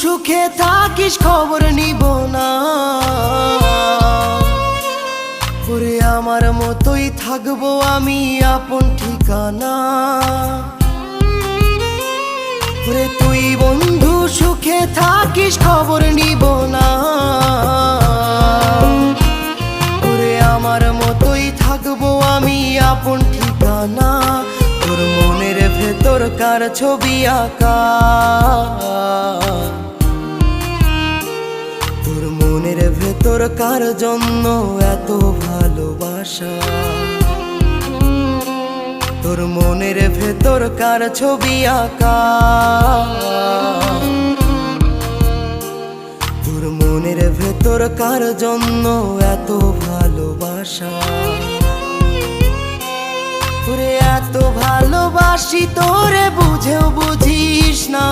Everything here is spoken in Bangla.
সুখে থাকিস খবর নিব না, ওরে আমার মতোই থাকবো আমি আপন ঠিকানা। ওরে তুই বন্ধু সুখে থাকিস খবর নিব না, ওরে আমার মতোই থাকবো আমি আপন ঠিকানা। তোর মনের ভেতর কার ছবি আঁকা, তোর মনের ভেতর কার জন্য এত ভালোবাসা, তোর মনের ভেতর কার ছবি আঁকা, তোর মনের ভেতর কার জন্য এত ভালোবাসা। তোরে এত ভালোবাসি তোরে বুঝেও বুঝিস না।